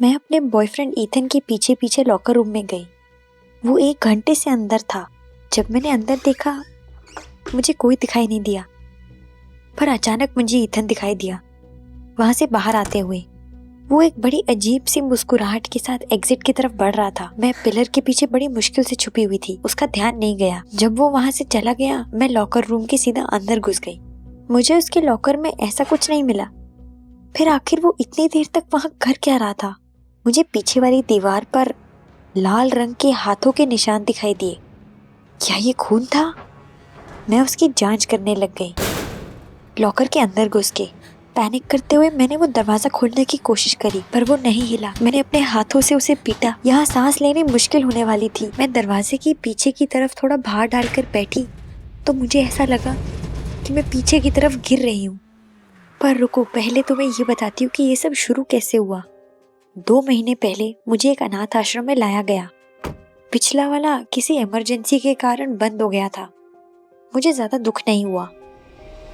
मैं अपने boyfriend Ethan के पीछे पीछे लॉकर रूम में गई। वो 1 घंटे से अंदर था। जब मैंने अंदर देखा मुझे कोई दिखाई नहीं दिया, पर अचानक मुझे ईथन दिखाई दिया वहां से बाहर आते हुए। वो एक बड़ी अजीब सी मुस्कुराहट के साथ एग्जिट की तरफ बढ़ रहा था। मैं पिलर के पीछे बड़ी मुश्किल से छुपी हुई थी, उसका ध्यान नहीं गया। जब वो वहां से चला गया मैं लॉकर रूम के सीधा अंदर घुस गई। मुझे उसके लॉकर में ऐसा कुछ नहीं मिला। फिर आखिर वो इतनी देर तक वहां कर क्या रहा था? मुझे पीछे वाली दीवार पर लाल रंग के हाथों के निशान दिखाई दिए। क्या ये खून था? मैं उसकी जांच करने लग गई। लॉकर के अंदर घुस के पैनिक करते हुए मैंने वो दरवाजा खोलने की कोशिश करी, पर वो नहीं हिला। मैंने अपने हाथों से उसे पीटा। यहाँ सांस लेनी मुश्किल होने वाली थी। मैं दरवाजे की पीछे की तरफ थोड़ा भार डालकर बैठी तो मुझे ऐसा लगा कि मैं पीछे की तरफ गिर रही हूँ। पर रुको, पहले तो मैं ये बताती हूँ कि ये सब शुरू कैसे हुआ। 2 महीने पहले मुझे एक अनाथ आश्रम में लाया गया। पिछला वाला किसी इमरजेंसी के कारण बंद हो गया था। मुझे ज्यादा दुख नहीं हुआ,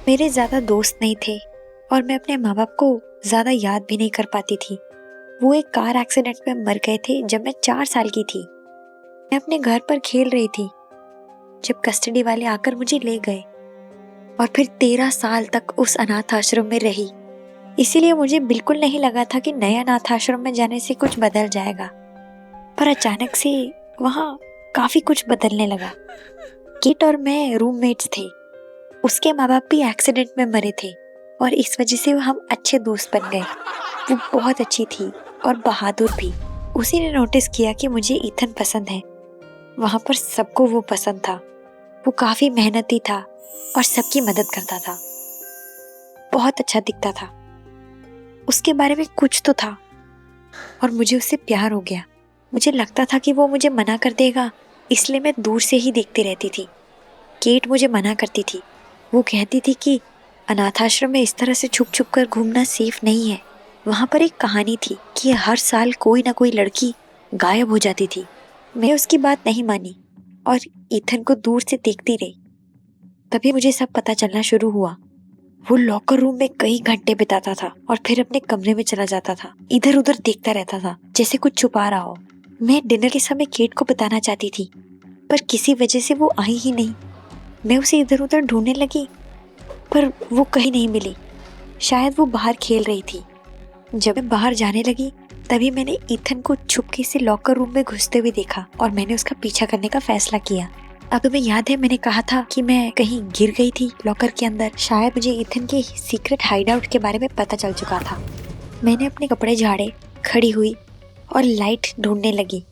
मेरे ज्यादा दोस्त नहीं थे और मैं अपने माँ बाप को ज्यादा याद भी नहीं कर पाती थी। वो एक कार एक्सीडेंट में मर गए थे जब मैं 4 साल की थी। मैं अपने घर पर खेल रही थी जब कस्टडी वाले आकर मुझे ले गए और फिर 13 साल तक उस अनाथ आश्रम में रही। इसीलिए मुझे बिल्कुल नहीं लगा था कि नया अनाथ आश्रम में जाने से कुछ बदल जाएगा, पर अचानक से वहाँ काफी कुछ बदलने लगा। किट और मैं रूममेट्स थे। उसके माँ बाप भी एक्सीडेंट में मरे थे और इस वजह से हम अच्छे दोस्त बन गए। वो बहुत अच्छी थी और बहादुर भी। उसी ने नोटिस किया कि मुझे ईथन पसंद है। वहाँ पर सबको वो पसंद था। वो काफी मेहनती था और सबकी मदद करता था। बहुत अच्छा दिखता था। उसके बारे में कुछ तो था और मुझे उससे प्यार हो गया। मुझे लगता था कि वो मुझे मना कर देगा, इसलिए मैं दूर से ही देखती रहती थी। केट मुझे मना करती थी। वो कहती थी कि अनाथ आश्रम में इस तरह से छुप छुप कर घूमना सेफ नहीं है। वहाँ पर एक कहानी थी कि हर साल कोई ना कोई लड़की गायब हो जाती थी। मैं उसकी बात नहीं मानी और ईथन को दूर से देखती रही। तभी मुझे सब पता चलना शुरू हुआ। वो लॉकर रूम में कई घंटे बिताता था और फिर अपने कमरे में चला जाता था। इधर उधर देखता रहता था जैसे कुछ छुपा रहा हो। मैं डिनर के समय केट को बताना चाहती थी, पर किसी वजह से वो आई ही नहीं। मैं उसे इधर उधर ढूंढने लगी, पर वो कहीं नहीं मिली। शायद वो बाहर खेल रही थी। जब मैं बाहर जाने लगी तभी मैंने ईथन को छुपके से लॉकर रूम में घुसते हुए देखा और मैंने उसका पीछा करने का फैसला किया। अब तुम्हें याद है मैंने कहा था कि मैं कहीं गिर गई थी लॉकर के अंदर। शायद मुझे ईथन के सीक्रेट हाइडआउट के बारे में पता चल चुका था। मैंने अपने कपड़े झाड़े, खड़ी हुई और लाइट ढूंढने लगी।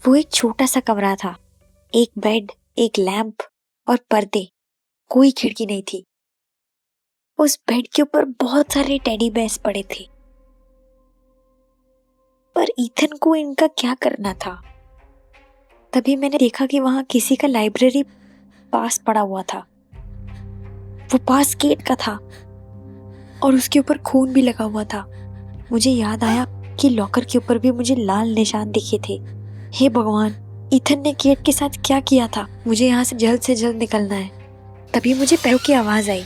वो एक छोटा सा कमरा था। एक बेड, एक लैंप और पर्दे। कोई खिड़की नहीं थी। उस बेड के ऊपर बहुत सारे टेडी बेयर्स पड़े थे, पर ईथन को इनका क्या करना था? तभी मैंने देखा कि वहां किसी का लाइब्रेरी पास पड़ा हुआ था। वो पास केट का था और उसके ऊपर खून भी लगा हुआ था। मुझे याद आया कि लॉकर के ऊपर भी मुझे लाल निशान दिखे थे। हे भगवान, ईथन ने केट के साथ क्या किया था? मुझे यहाँ से जल्द निकलना है। तभी मुझे पैरों की आवाज आई।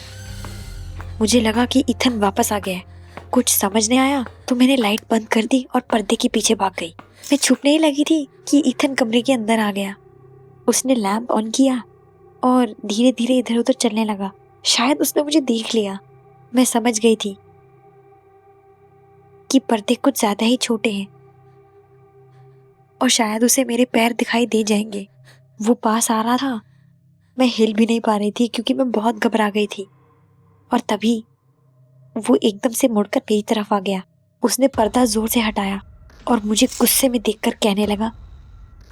मुझे लगा कि ईथन वापस आ गया है। कुछ समझ नहीं आया तो मैंने लाइट बंद कर दी और पर्दे के पीछे भाग गई। मैं छुपने ही लगी थी कि ईथन कमरे के अंदर आ गया। उसने लैंप ऑन किया और धीरे धीरे इधर उधर चलने लगा। शायद उसने मुझे देख लिया। मैं समझ गई थी कि पर्दे कुछ ज्यादा ही छोटे हैं और शायद उसे मेरे पैर दिखाई दे जाएंगे। वो पास आ रहा था। मैं हिल भी नहीं पा रही थी क्योंकि मैं बहुत घबरा गई थी। और तभी वो एकदम से मुड़कर मेरी तरफ आ गया। उसने पर्दा जोर से हटाया और मुझे गुस्से में देखकर कहने लगा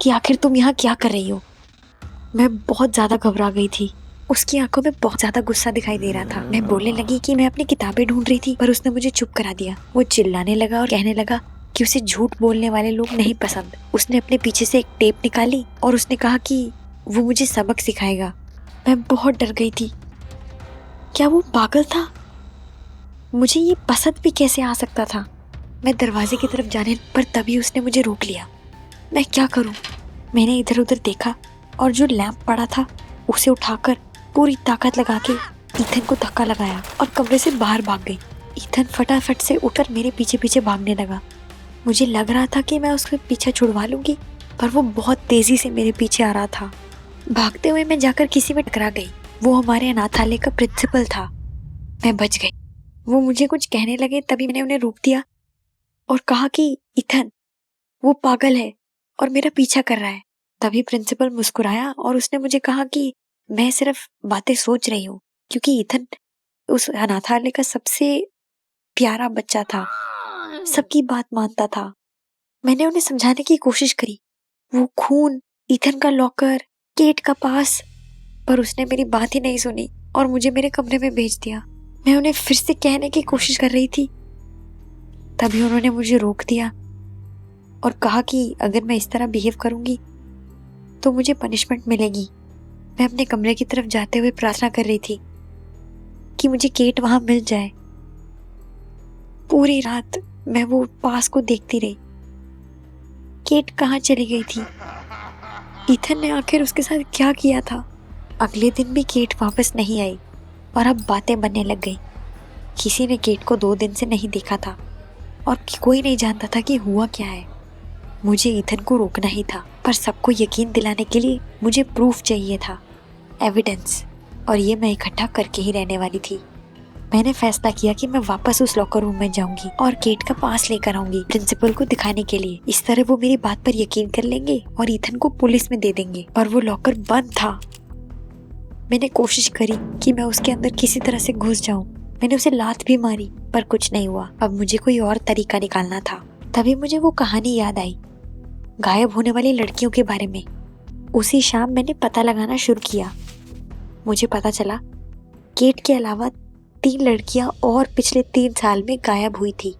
कि आखिर तुम यहाँ क्या कर रही हो? मैं बहुत ज्यादा घबरा गई थी। उसकी आंखों में बहुत ज्यादा गुस्सा दिखाई दे रहा था। मैं बोलने लगी कि मैं अपनी किताबें ढूंढ रही थी, पर उसने मुझे चुप करा दिया। वो चिल्लाने लगा और कहने लगा कि उसे झूठ बोलने वाले लोग नहीं पसंद। उसने अपने पीछे से एक टेप निकाली और उसने कहा कि वो मुझे सबक सिखाएगा। मैं बहुत डर गई थी। क्या वो पागल था? मुझे ये पसंद भी कैसे आ सकता था? मैं दरवाजे की तरफ जाने पर तभी उसने मुझे रोक लिया। मैं क्या करूं? मैंने इधर उधर देखा और जो लैंप पड़ा था उसे उठाकर पूरी ताकत लगा के ईथन को धक्का लगाया और कमरे से बाहर भाग गई। ईथन फटाफट से उठकर मेरे पीछे पीछे भागने लगा। मुझे लग रहा था कि मैं उसके पीछे छुड़वा लूंगी, पर वो बहुत तेजी से मेरे पीछे आ रहा था। भागते हुए मैं जाकर किसी में टकरा गई। वो हमारे अनाथालय का प्रिंसिपल था। मैं बच गई। वो मुझे कुछ कहने लगे, तभी मैंने उन्हें रोक दिया और कहा कि ईथन, वो पागल है और मेरा पीछा कर रहा है। तभी प्रिंसिपल मुस्कुराया और उसने मुझे कहा कि मैं सिर्फ बातें सोच रही हूँ, क्योंकि ईथन उस अनाथालय का सबसे प्यारा बच्चा था, सबकी बात मानता था। मैंने उन्हें समझाने की कोशिश करी, वो खून, ईथन का लॉकर, केट का पास, पर उसने मेरी बात ही नहीं सुनी और मुझे मेरे कमरे में भेज दिया। मैं उन्हें फिर से कहने की कोशिश कर रही थी, तभी उन्होंने मुझे रोक दिया और कहा कि अगर मैं इस तरह बिहेव करूंगी तो मुझे पनिशमेंट मिलेगी। मैं अपने कमरे की तरफ जाते हुए प्रार्थना कर रही थी कि मुझे केट वहां मिल जाए। पूरी रात मैं वो पास को देखती रही। केट कहाँ चली गई थी? ईथन ने आखिर उसके साथ क्या किया था? अगले दिन भी केट वापस नहीं आई और अब बातें बनने लग गई। किसी ने केट को 2 दिन से नहीं देखा था और कोई नहीं जानता था कि हुआ क्या है। मुझे ईथन को रोकना ही था, पर सबको यकीन दिलाने के लिए मुझे प्रूफ चाहिए था, एविडेंस, और ये मैं इकट्ठा करके ही रहने वाली थी। मैंने फैसला किया कि मैं वापस उस लॉकर रूम में जाऊंगी और केट का पास लेकर आऊंगी प्रिंसिपल को दिखाने के लिए। इस तरह वो मेरी बात पर यकीन कर लेंगे और ईथन को पुलिस में दे देंगे। पर वो लॉकर बंद था। मैंने कोशिश करी कि मैं उसके अंदर किसी तरह से घुस जाऊं। मैंने उसे लात भी मारी, पर कुछ नहीं हुआ। अब मुझे कोई और तरीका निकालना था। तभी मुझे वो कहानी याद आई, गायब होने वाली लड़कियों के बारे में। उसी शाम मैंने पता लगाना शुरू किया। मुझे पता चला केट के अलावा 3 लड़कियां और पिछले 3 साल में गायब हुई थी।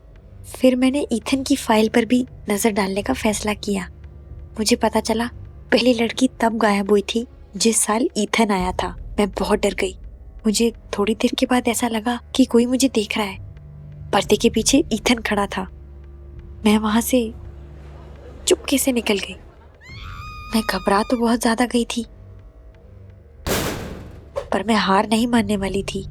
फिर मैंने ईथन की फाइल पर भी नजर डालने का फैसला किया। मुझे पता चला पहली लड़की तब गायब हुई थी जिस साल ईथन आया था। मैं बहुत डर गई। मुझे थोड़ी देर के बाद ऐसा लगा कि कोई मुझे देख रहा है। पर्दे के पीछे ईथन खड़ा था। मैं वहां से चुपके से निकल गई। मैं घबरा तो बहुत ज्यादा गई थी, पर मैं हार नहीं मानने वाली थी।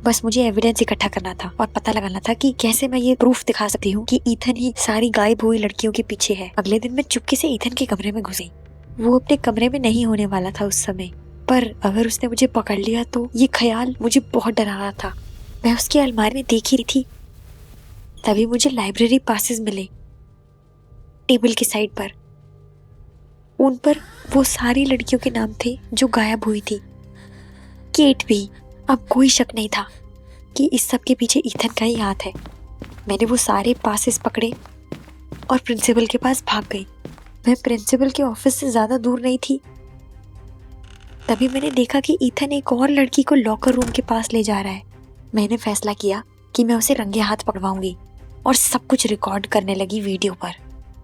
बस मुझे एविडेंस इकट्ठा करना था और पता लगाना था कि कैसे मैं ये प्रूफ दिखा सकती हूँ कि ईथन ही सारी गायब हुई लड़कियों के पीछे है। अगले दिन मैं चुपके से ईथन के कमरे में घुसी। वो अपने कमरे में नहीं होने वाला था उस समय, पर अगर उसने मुझे पकड़ लिया तो ये ख्याल मुझे बहुत डरा रहा था। मैं उसकी अलमारी में देख ही रही थी, तभी मुझे लाइब्रेरी पासेस मिले टेबल की साइड पर। उन पर वो सारी लड़कियों के नाम थे जो गायब हुई थी, केट भी। अब कोई शक नहीं था कि इस सब के पीछे ईथन का ही हाथ है। मैंने वो सारे पासेस पकड़े और प्रिंसिपल के पास भाग गई। मैं प्रिंसिपल के ऑफिस से ज्यादा दूर नहीं थी। तभी मैंने देखा कि ईथन एक और लड़की को लॉकर रूम के पास ले जा रहा है। मैंने फैसला किया कि मैं उसे रंगे हाथ पकड़वाऊंगी और सब कुछ रिकॉर्ड करने लगी वीडियो पर।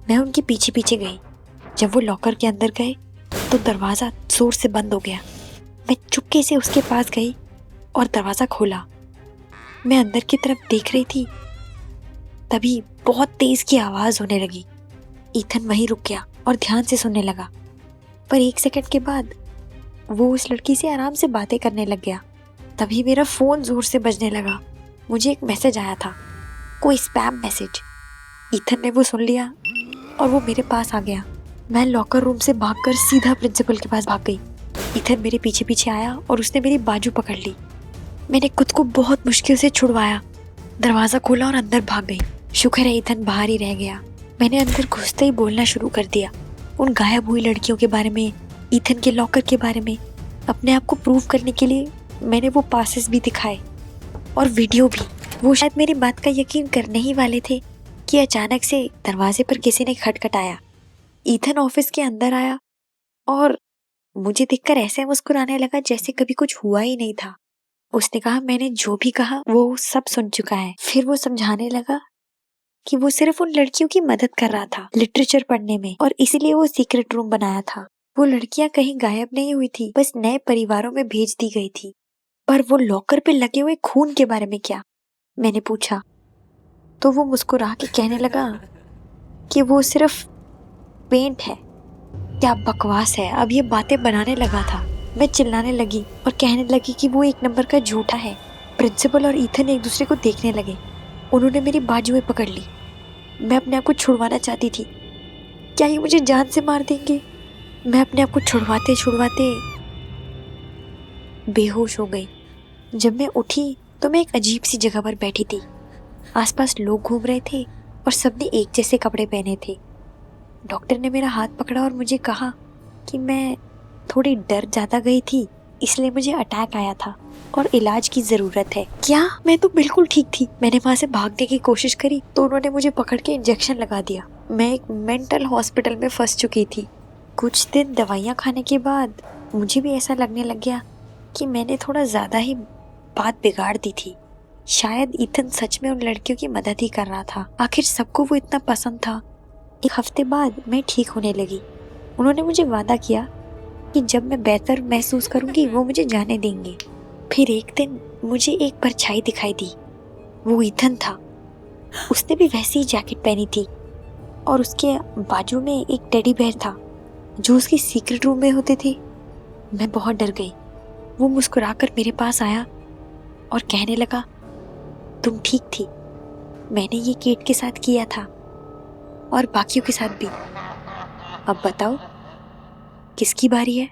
मैं उनके पीछे पीछे गई। जब वो लॉकर के अंदर गए तो दरवाजा जोर से बंद हो गया। मैं चुपके से उसके पास गई और दरवाजा खोला। मैं अंदर की तरफ देख रही थी, तभी बहुत तेज की आवाज होने लगी। ईथन वहीं रुक गया और ध्यान से सुनने लगा, पर 1 सेकंड के बाद वो उस लड़की से आराम से बातें करने लग गया। तभी मेरा फोन जोर से बजने लगा। मुझे एक मैसेज आया था, कोई स्पैम मैसेज। ईथन ने वो सुन लिया और वो मेरे पास आ गया। मैं लॉकर रूम से भागकर सीधा प्रिंसिपल के पास भाग गई। ईथन मेरे पीछे पीछे आया और उसने मेरी बाजू पकड़ ली। मैंने खुद को बहुत मुश्किल से छुड़वाया, दरवाजा खोला और अंदर भाग गई। शुक्र है ईथन बाहर ही रह गया। मैंने अंदर घुसते ही बोलना शुरू कर दिया, उन गायब हुई लड़कियों के बारे में, ईथन के लॉकर के बारे में। अपने आप को प्रूव करने के लिए मैंने वो पासेस भी दिखाए और वीडियो भी। वो शायद मेरी बात का यकीन करने ही वाले थे कि अचानक से दरवाजे पर किसी ने खटखटाया। ईथन ऑफिस के अंदर आया और मुझे देखकर ऐसे मुस्कुराने लगा जैसे कभी कुछ हुआ ही नहीं था। उसने कहा मैंने जो भी कहा वो सब सुन चुका है। फिर वो समझाने लगा कि वो सिर्फ उन लड़कियों की मदद कर रहा था लिटरेचर पढ़ने में, और इसीलिए वो सीक्रेट रूम बनाया था। वो लड़कियां कहीं गायब नहीं हुई थी, बस नए परिवारों में भेज दी गई थी। पर वो लॉकर पे लगे हुए खून के बारे में क्या, मैंने पूछा तो वो मुस्कुरा के कहने लगा कि वो सिर्फ पेंट है। क्या बकवास है। अब ये बातें बनाने लगा था। मैं चिल्लाने लगी और कहने लगी कि वो 1 नंबर का झूठा है। प्रिंसिपल और ईथन एक दूसरे को देखने लगे। उन्होंने मेरी बाजुएं पकड़ ली। मैं अपने आप को छुड़वाना चाहती थी। क्या ये मुझे जान से मार देंगे? मैं अपने आप को छुड़वाते छुड़वाते बेहोश हो गई। जब मैं उठी तो मैं एक अजीब सी जगह पर बैठी थी। आसपास लोग घूम रहे थे और सबने एक जैसे कपड़े पहने थे। डॉक्टर ने मेरा हाथ पकड़ा और मुझे कहा कि मैं थोड़ी डर ज़्यादा गई थी, इसलिए मुझे अटैक आया था और इलाज की ज़रूरत है। क्या? मैं तो बिल्कुल ठीक थी। मैंने वहाँ से भागने की कोशिश करी तो उन्होंने मुझे पकड़ के इंजेक्शन लगा दिया। मैं एक मेंटल हॉस्पिटल में फंस चुकी थी। कुछ दिन दवाइयाँ खाने के बाद मुझे भी ऐसा लगने लग गया कि मैंने थोड़ा ज़्यादा ही बात बिगाड़ दी थी। शायद ईथन सच में उन लड़कियों की मदद ही कर रहा था। आखिर सबको वो इतना पसंद था। एक हफ्ते बाद मैं ठीक होने लगी। उन्होंने मुझे वादा किया कि जब मैं बेहतर महसूस करूंगी वो मुझे जाने देंगे। फिर एक दिन मुझे एक परछाई दिखाई दी। वो ईथन था। उसने भी वैसी ही जैकेट पहनी थी और उसके बाजू में एक टेडी बेयर था जो उसकी सीक्रेट रूम में होते थे। मैं बहुत डर गई। वो मुस्कुराकर मेरे पास आया और कहने लगा, तुम ठीक थी। मैंने ये केट के साथ किया था और बाकियों के साथ भी। अब बताओ किसकी बारी है?